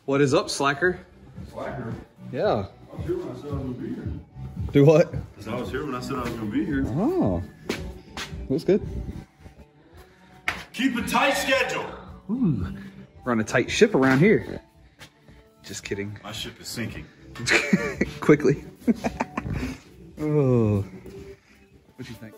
What is up, Slacker? Slacker? Yeah. I was here when I said I was going to be here. Do what? I was here when I said I was going to be here. Oh. That's good. Keep a tight schedule. Ooh. We're on a tight ship around here. Just kidding. My ship is sinking. Quickly. Oh. What do you think?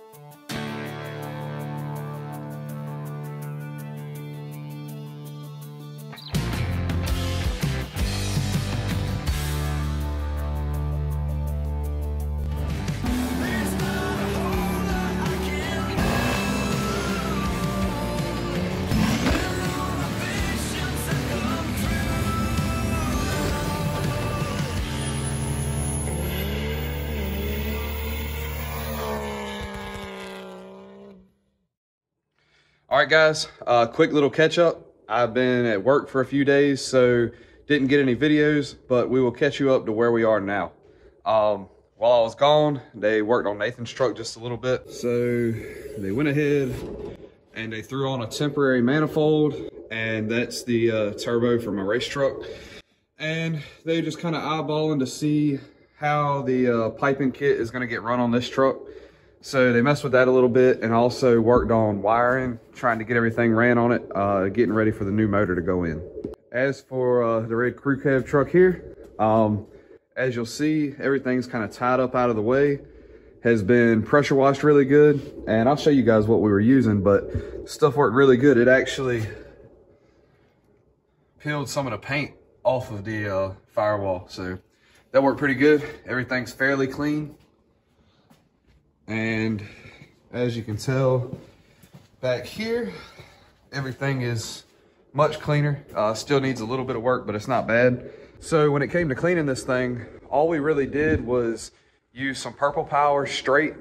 All right, guys, quick little catch up. I've been at work for a few days, so didn't get any videos, but we will catch you up to where we are now. While I was gone, they worked on Nathan's truck just a little bit. So they went ahead and they threw on a temporary manifold, and that's the turbo for my race truck. And they just kind of eyeballing to see how the piping kit is gonna get run on this truck. So they messed with that a little bit and also worked on wiring, trying to get everything ran on it, getting ready for the new motor to go in. As for the red crew cab truck here, as you'll see, everything's kind of tied up out of the way, has been pressure washed really good. And I'll show you guys what we were using, but stuff worked really good. It actually peeled some of the paint off of the firewall. So that worked pretty good. Everything's fairly clean. And as you can tell back here, everything is much cleaner. Still needs a little bit of work, but it's not bad. So when it came to cleaning this thing, all we really did was use some Purple Power straight,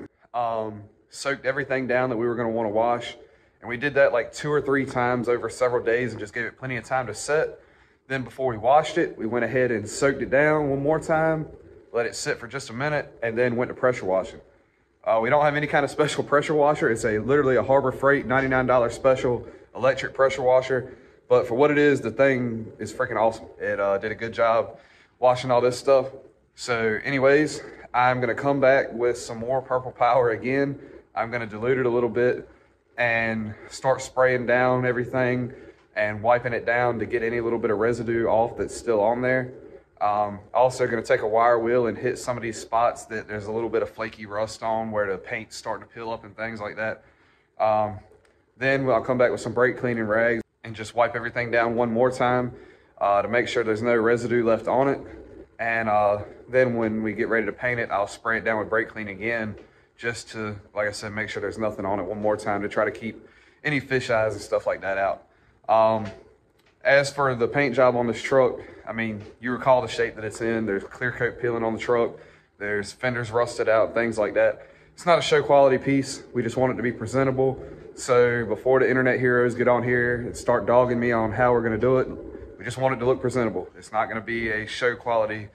soaked everything down that we were gonna wanna wash. And we did that like 2 or 3 times over several days and just gave it plenty of time to set. Then before we washed it, we went ahead and soaked it down one more time, let it sit for just a minute, and then went to pressure washing. We don't have any kind of special pressure washer. It's literally a Harbor Freight $99 special electric pressure washer. But for what it is, the thing is freaking awesome. It did a good job washing all this stuff. So anyways, I'm gonna come back with some more Purple Power again. I'm gonna dilute it a little bit and start spraying down everything and wiping it down to get any little bit of residue off that's still on there. Also gonna take a wire wheel and hit some of these spots that there's a little bit of flaky rust on where the paint's starting to peel up and things like that. Then I'll come back with some brake cleaning rags and just wipe everything down one more time to make sure there's no residue left on it. And then when we get ready to paint it, I'll spray it down with brake clean again, just to, like I said, make sure there's nothing on it one more time to try to keep any fish eyes and stuff like that out. As for the paint job on this truck, I mean, you recall the shape that it's in. There's clear coat peeling on the truck. There's fenders rusted out, things like that. It's not a show quality piece. We just want it to be presentable. So before the internet heroes get on here and start dogging me on how we're gonna do it, we just want it to look presentable. It's not gonna be a show quality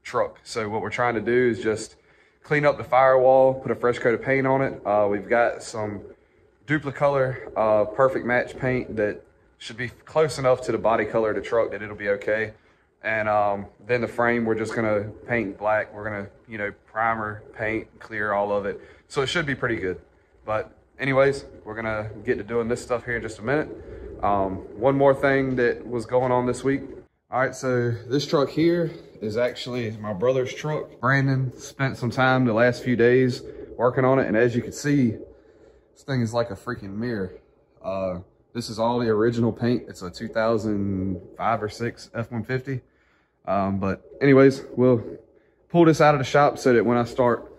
truck. So what we're trying to do is just clean up the firewall, put a fresh coat of paint on it. We've got some Duplicolor perfect match paint that should be close enough to the body color of the truck that it'll be okay. And then the frame, we're just gonna paint black. We're gonna, you know, primer, paint, clear all of it. So it should be pretty good. But anyways, we're gonna get to doing this stuff here in just a minute. One more thing that was going on this week. All right, so this truck here is actually my brother's truck. Brandon spent some time the last few days working on it. And as you can see, this thing is like a freaking mirror. This is all the original paint. It's a 2005 or 6 F-150. But anyways, we'll pull this out of the shop so that when I start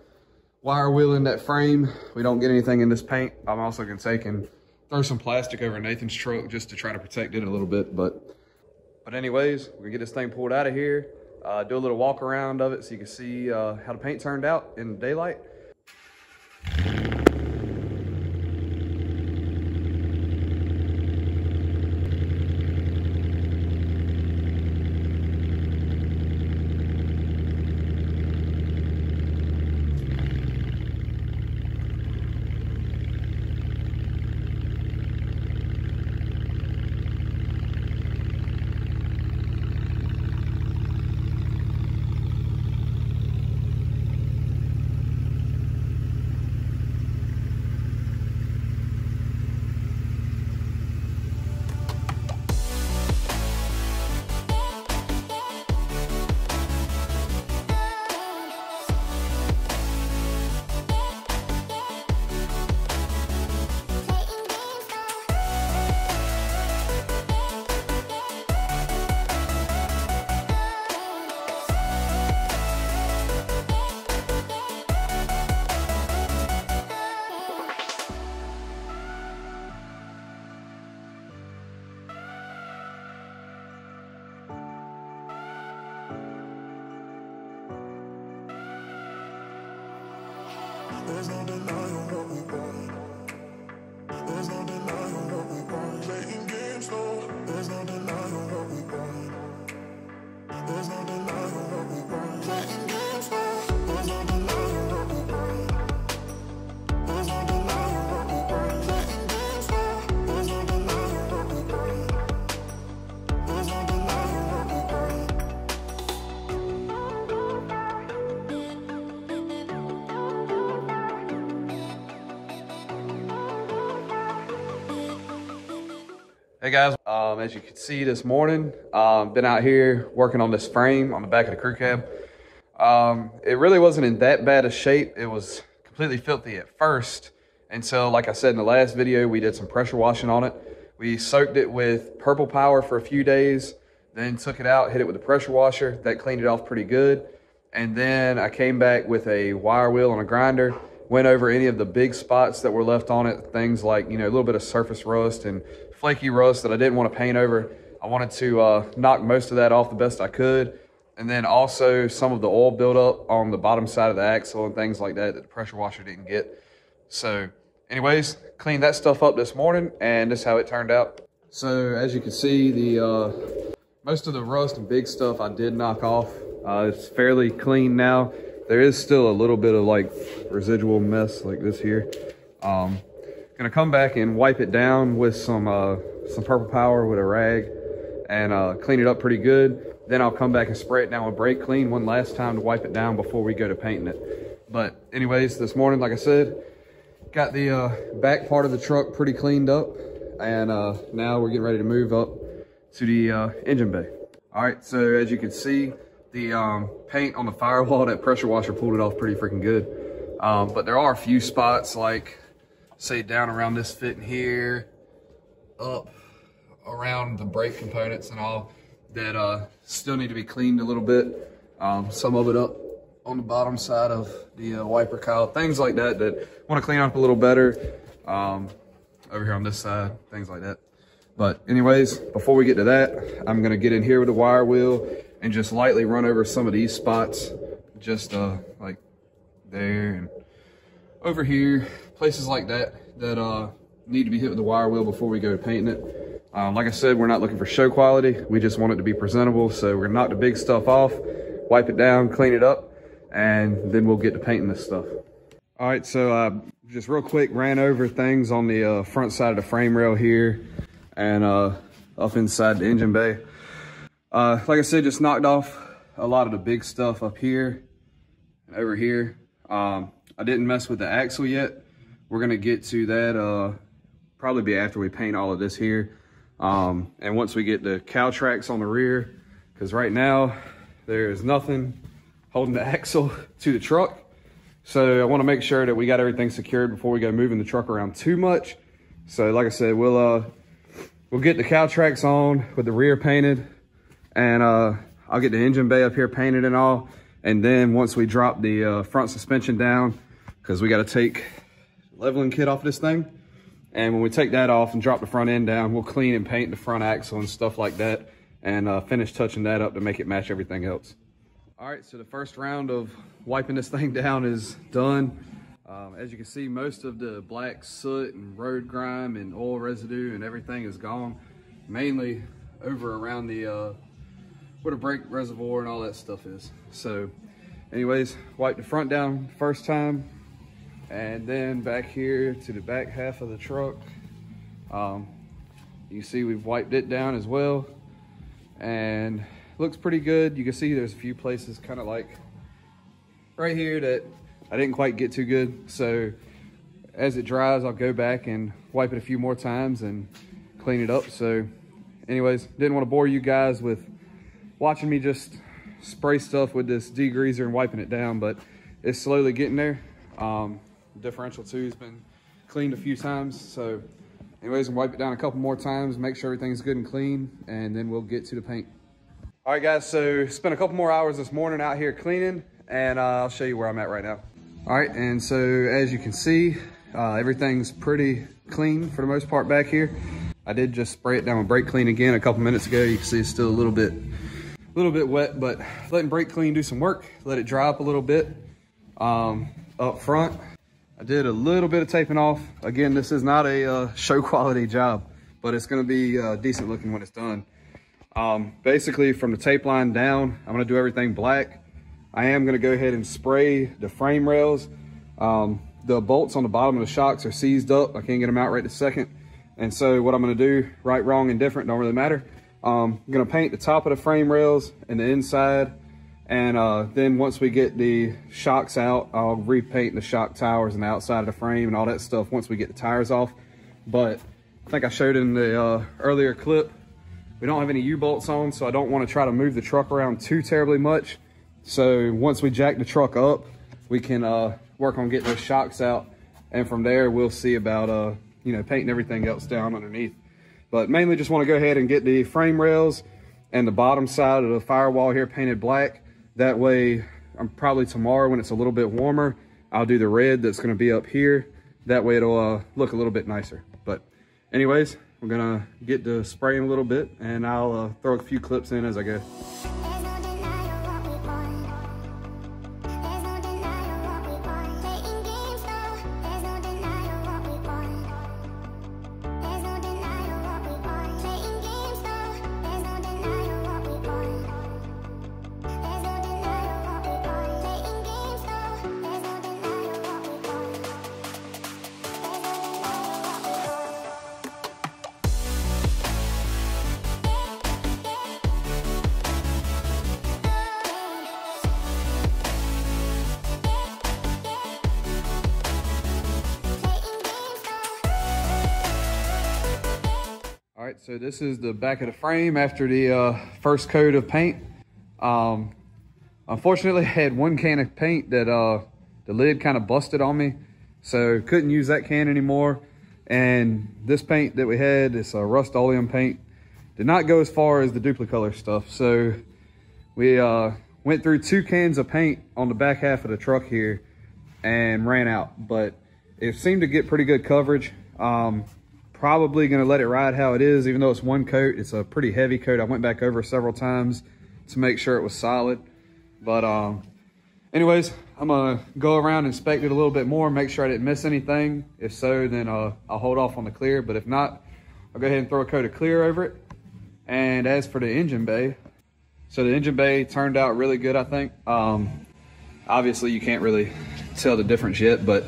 wire wheeling that frame, we don't get anything in this paint. I'm also gonna take and throw some plastic over Nathan's truck just to try to protect it a little bit. But anyways, we're gonna get this thing pulled out of here, do a little walk around of it so you can see how the paint turned out in daylight. There's no denying what we want. There's no denying what we want. Playing games, no. There's no denying what we want. There's no denying what we want. Playing games, no. There's no denying what we want. There's no denying what we want. Playing games, no. There's no denying what we want. There's no denying what we want. Hey guys, as you can see this morning, been out here working on this frame on the back of the crew cab. It really wasn't in that bad a shape. It was completely filthy at first until, like I said in the last video, we did some pressure washing on it. We soaked it with purple power for a few days, then took it out, hit it with a pressure washer. That cleaned it off pretty good. And then I came back with a wire wheel and a grinder, went over any of the big spots that were left on it, things like, you know, a little bit of surface rust and flaky rust that I didn't want to paint over. I wanted to knock most of that off the best I could. And then also some of the oil buildup on the bottom side of the axle and things like that that the pressure washer didn't get. So anyways, cleaned that stuff up this morning and this is how it turned out. So as you can see, the most of the rust and big stuff I did knock off. It's fairly clean now. There is still a little bit of like residual mess like this here. Gonna come back and wipe it down with some purple power with a rag and clean it up pretty good. Then I'll come back and spray it down with brake clean one last time to wipe it down before we go to painting it. But anyways, this morning, like I said, got the back part of the truck pretty cleaned up, and now we're getting ready to move up to the engine bay. All right, so as you can see, the paint on the firewall, that pressure washer pulled it off pretty freaking good. But there are a few spots, like say down around this fit in here, up around the brake components and all, that still need to be cleaned a little bit. Some of it up on the bottom side of the wiper cowl, things like that want to clean up a little better. Over here on this side, things like that. But anyways, before we get to that, I'm gonna get in here with the wire wheel and just lightly run over some of these spots, just like there and over here, places like that need to be hit with the wire wheel before we go to painting it. Like I said, we're not looking for show quality. We just want it to be presentable. So we're gonna knock the big stuff off, wipe it down, clean it up, and then we'll get to painting this stuff. All right, so just real quick, ran over things on the front side of the frame rail here and up inside the engine bay. Like I said, just knocked off a lot of the big stuff up here and over here. I didn't mess with the axle yet. We're gonna get to that probably be after we paint all of this here. And once we get the cow tracks on the rear, because right now there is nothing holding the axle to the truck. So I wanna make sure that we got everything secured before we go moving the truck around too much. So like I said, we'll get the cow tracks on with the rear painted, and I'll get the engine bay up here painted and all. And then once we drop the front suspension down, because we got to take the leveling kit off this thing. And when we take that off and drop the front end down, we'll clean and paint the front axle and stuff like that, and finish touching that up to make it match everything else. All right, so the first round of wiping this thing down is done. As you can see, most of the black soot and road grime and oil residue and everything is gone, mainly over around the where the brake reservoir and all that stuff is. So anyways, wipe the front down first time, and then back here to the back half of the truck. You see we've wiped it down as well, and looks pretty good. You can see there's a few places kind of like right here that I didn't quite get too good. So as it dries, I'll go back and wipe it a few more times and clean it up. So anyways, didn't want to bore you guys with watching me just spray stuff with this degreaser and wiping it down, but it's slowly getting there. Differential too has been cleaned a few times. So anyways, wipe it down a couple more times, make sure everything's good and clean, and then we'll get to the paint. All right guys, so spent a couple more hours this morning out here cleaning, and I'll show you where I'm at right now. All right, and so as you can see, everything's pretty clean for the most part back here. I did just spray it down with brake clean again a couple minutes ago. You can see it's still a little bit wet, but letting brake clean do some work, let it dry up a little bit up front. I did a little bit of taping off. Again, this is not a show quality job, but it's gonna be decent looking when it's done. Basically from the tape line down, I'm gonna do everything black. I am gonna go ahead and spray the frame rails. The bolts on the bottom of the shocks are seized up. I can't get them out right this second. And so what I'm gonna do, right, wrong, and different, don't really matter. I'm gonna paint the top of the frame rails and the inside. And then once we get the shocks out, I'll repaint the shock towers and the outside of the frame and all that stuff once we get the tires off. But I think I showed in the earlier clip, we don't have any U-bolts on, so I don't want to try to move the truck around too terribly much. So once we jack the truck up, we can work on getting those shocks out. And from there, we'll see about, you know, painting everything else down underneath. But mainly just want to go ahead and get the frame rails and the bottom side of the firewall here painted black. That way, probably tomorrow when it's a little bit warmer, I'll do the red that's gonna be up here. That way it'll look a little bit nicer. But anyways, we're gonna get to spraying a little bit and I'll throw a few clips in as I go. All right, so this is the back of the frame after the first coat of paint. Unfortunately, I had one can of paint that the lid kind of busted on me, so couldn't use that can anymore. And this paint that we had, this Rust-Oleum paint, did not go as far as the Duplicolor stuff. So we went through 2 cans of paint on the back half of the truck here and ran out, but it seemed to get pretty good coverage. Probably gonna let it ride how it is, even though it's one coat. It's a pretty heavy coat. I went back over several times to make sure it was solid. But anyways, I'm gonna go around and inspect it a little bit more, make sure I didn't miss anything. If so, then I'll hold off on the clear. But if not, I'll go ahead and throw a coat of clear over it. And as for the engine bay, so the engine bay turned out really good, I think. Obviously you can't really tell the difference yet, but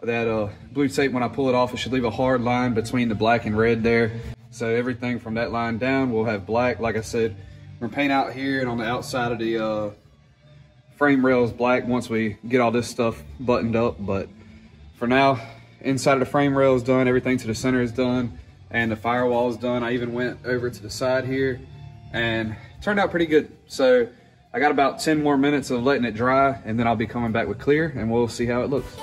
that blue tape, when I pull it off, it should leave a hard line between the black and red there. So everything from that line down will have black. Like I said, we're gonna paint out here and on the outside of the frame rails black once we get all this stuff buttoned up. But for now, inside of the frame rail is done, everything to the center is done, and the firewall is done. I even went over to the side here and it turned out pretty good. So I got about 10 more minutes of letting it dry, and then I'll be coming back with clear and we'll see how it looks.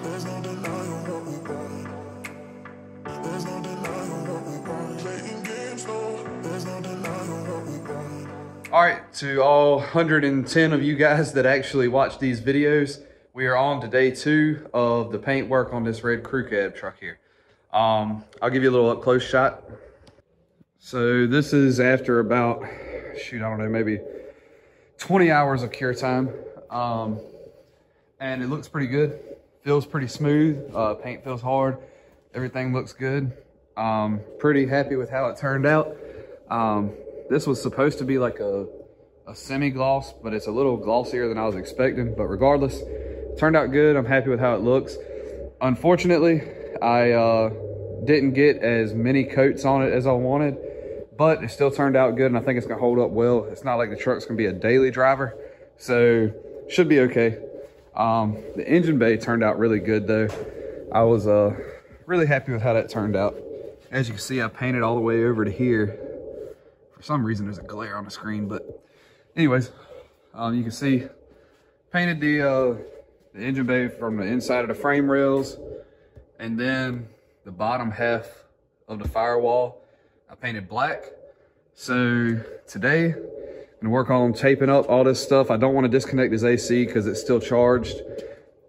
There's no denying what we want. There's no denying what we want. Playing games, no. There's no denying what we want. All right, to all 110 of you guys that actually watch these videos, we are on to day 2 of the paint work on this red crew cab truck here. I'll give you a little up close shot. So this is after about, shoot, I don't know, maybe 20 hours of cure time. And it looks pretty good. Feels pretty smooth. Paint feels hard. Everything looks good. Pretty happy with how it turned out. This was supposed to be like a semi-gloss, but it's a little glossier than I was expecting. But regardless, it turned out good. I'm happy with how it looks. Unfortunately, I didn't get as many coats on it as I wanted, but it still turned out good, and I think it's gonna hold up well. It's not like the truck's gonna be a daily driver, so should be okay. The engine bay turned out really good though. I was really happy with how that turned out. As you can see, I painted all the way over to here. For some reason, there's a glare on the screen, but anyways, you can see painted the engine bay from the inside of the frame rails, and then the bottom half of the firewall I painted black. So today, I'm gonna work on taping up all this stuff. I don't want to disconnect his AC because it's still charged.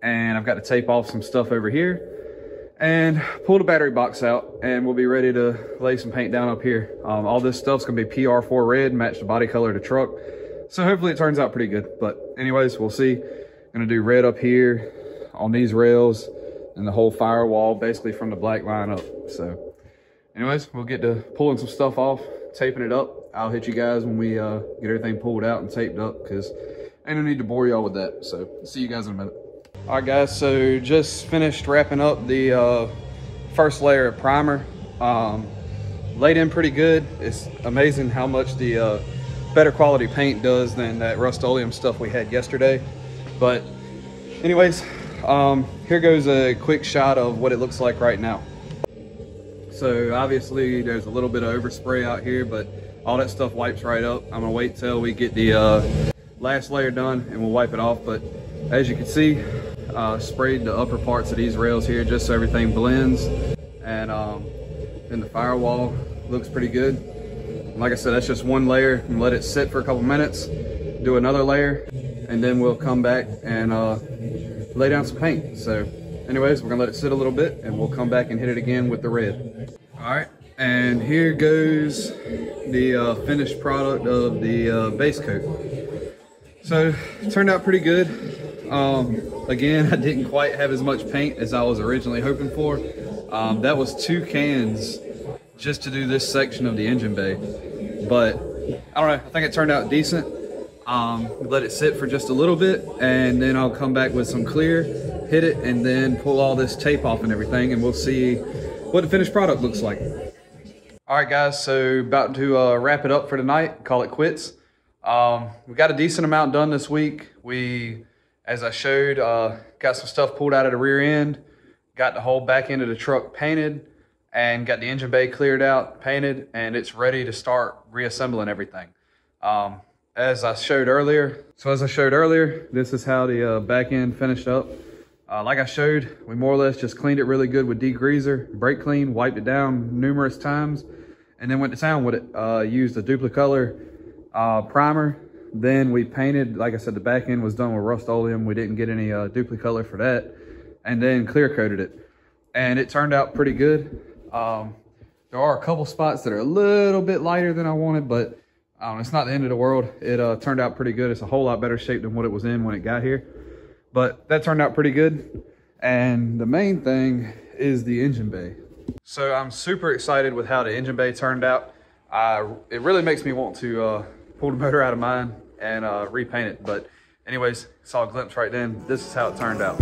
And I've got to tape off some stuff over here and pull the battery box out, and we'll be ready to lay some paint down up here. All this stuff's gonna be PR4 red, match the body color of the truck. So hopefully it turns out pretty good. But anyways, we'll see. I'm gonna do red up here on these rails and the whole firewall, basically from the black line up. So anyways, we'll get to pulling some stuff off, taping it up. I'll hit you guys when we get everything pulled out and taped up, because ain't no need to bore y'all with that. So see you guys in a minute. All right guys, so just finished wrapping up the first layer of primer. Laid in pretty good. It's amazing how much the better quality paint does than that Rust-Oleum stuff we had yesterday. But anyways, here goes a quick shot of what it looks like right now. So obviously there's a little bit of overspray out here, but all that stuff wipes right up. I'm gonna wait till we get the last layer done and we'll wipe it off. But as you can see, sprayed the upper parts of these rails here just so everything blends. And then the firewall looks pretty good. Like I said, that's just one layer, and let it sit for a couple minutes, do another layer, and then we'll come back and lay down some paint. So anyways, we're gonna let it sit a little bit and we'll come back and hit it again with the red. All right, and here goes the finished product of the base coat. So it turned out pretty good. Again, I didn't quite have as much paint as I was originally hoping for. That was 2 cans just to do this section of the engine bay. But I don't know, I think it turned out decent. Let it sit for just a little bit, and then I'll come back with some clear, hit it, and then pull all this tape off and everything, and we'll see what the finished product looks like. All right guys, so about to wrap it up for tonight, call it quits. We got a decent amount done this week. We, as I showed, got some stuff pulled out of the rear end, got the whole back end of the truck painted, and got the engine bay cleared out, painted, and it's ready to start reassembling everything. As I showed earlier, this is how the back end finished up. Like I showed, we more or less just cleaned it really good with degreaser, brake clean, wiped it down numerous times, and then went to town with it. Used a Duplicolor primer. Then we painted, like I said, the back end was done with Rust-Oleum. We didn't get any Duplicolor for that. And then clear coated it. And it turned out pretty good. There are a couple spots that are a little bit lighter than I wanted, but it's not the end of the world. It turned out pretty good. It's a whole lot better shape than what it was in when it got here. But that turned out pretty good. And the main thing is the engine bay. So I'm super excited with how the engine bay turned out. It really makes me want to pull the motor out of mine and repaint it. But anyways, saw a glimpse right then. This is how it turned out.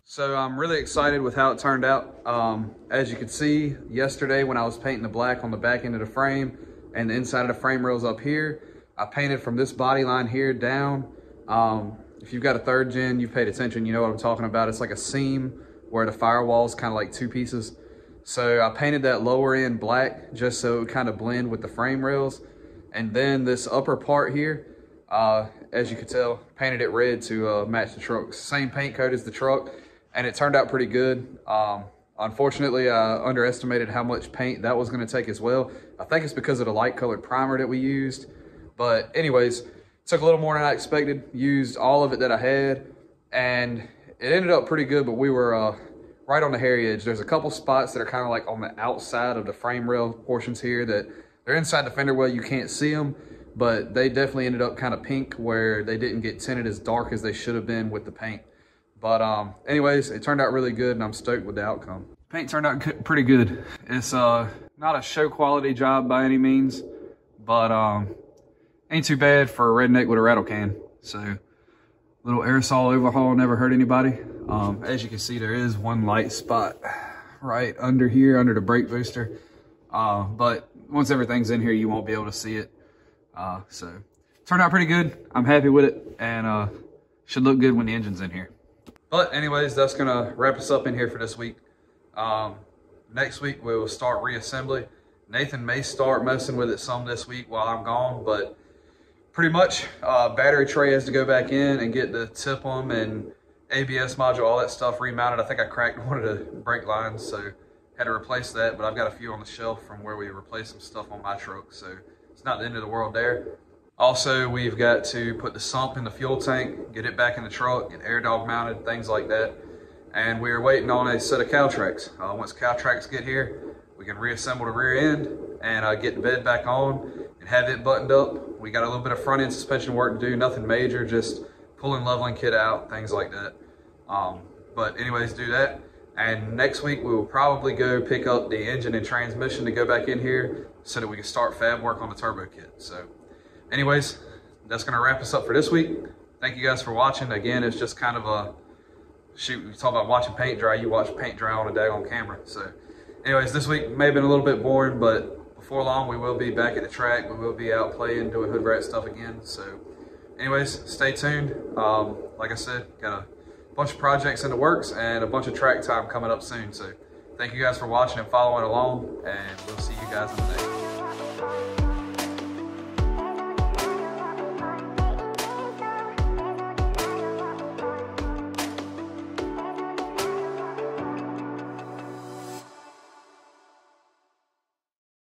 So I'm really excited with how it turned out. As you can see, yesterday when I was painting the black on the back end of the frame and the inside of the frame rails up here, I painted from this body line here down. If you've got a 3rd gen, you've paid attention, you know what I'm talking about. It's like a seam where the firewall is kind of like 2 pieces. So I painted that lower end black just so it would kind of blend with the frame rails. And then this upper part here, as you can tell, painted it red to match the truck. Same paint coat as the truck. And it turned out pretty good. Unfortunately, I underestimated how much paint that was gonna take as well. I think it's because of the light colored primer that we used. But anyways, took a little more than I expected. Used all of it that I had, and it ended up pretty good, but we were right on the hairy edge. There's a couple spots that are kind of like on the outside of the frame rail portions here that they're inside the fender well, you can't see them, but they definitely ended up kind of pink where they didn't get tinted as dark as they should have been with the paint. But anyways, it turned out really good, and I'm stoked with the outcome. Paint turned out pretty good. It's not a show quality job by any means, but ain't too bad for a redneck with a rattle can. So little aerosol overhaul never hurt anybody. As you can see, there is one light spot right under here, under the brake booster. But once everything's in here, you won't be able to see it. So turned out pretty good. I'm happy with it, and should look good when the engine's in here. But anyways, that's gonna wrap us up in here for this week. Next week we will start reassembly. Nathan may start messing with it some this week while I'm gone, but pretty much battery tray has to go back in and get the TIPM and ABS module, all that stuff remounted. I think I cracked one of the brake lines, so had to replace that, but I've got a few on the shelf from where we replaced some stuff on my truck, so it's not the end of the world there. Also, we've got to put the sump in the fuel tank, get it back in the truck, get air dog mounted, things like that. And we're waiting on a set of cow tracks. Once cow tracks get here, we can reassemble the rear end and get the bed back on and have it buttoned up. We got a little bit of front end suspension work to do, nothing major, just pulling leveling kit out, things like that. But anyways, do that. And next week we will probably go pick up the engine and transmission to go back in here so that we can start fab work on the turbo kit. So anyways, that's gonna wrap us up for this week. Thank you guys for watching. Again, it's just kind of a, shoot, we talk about watching paint dry, you watch paint dry on a daggone camera. So anyways, this week may have been a little bit boring, but before long we will be back at the track. We will be out playing, doing hood rat stuff again. So anyways, stay tuned. Like I said, got a bunch of projects in the works and a bunch of track time coming up soon. So thank you guys for watching and following along, and we'll see you guys in the next one.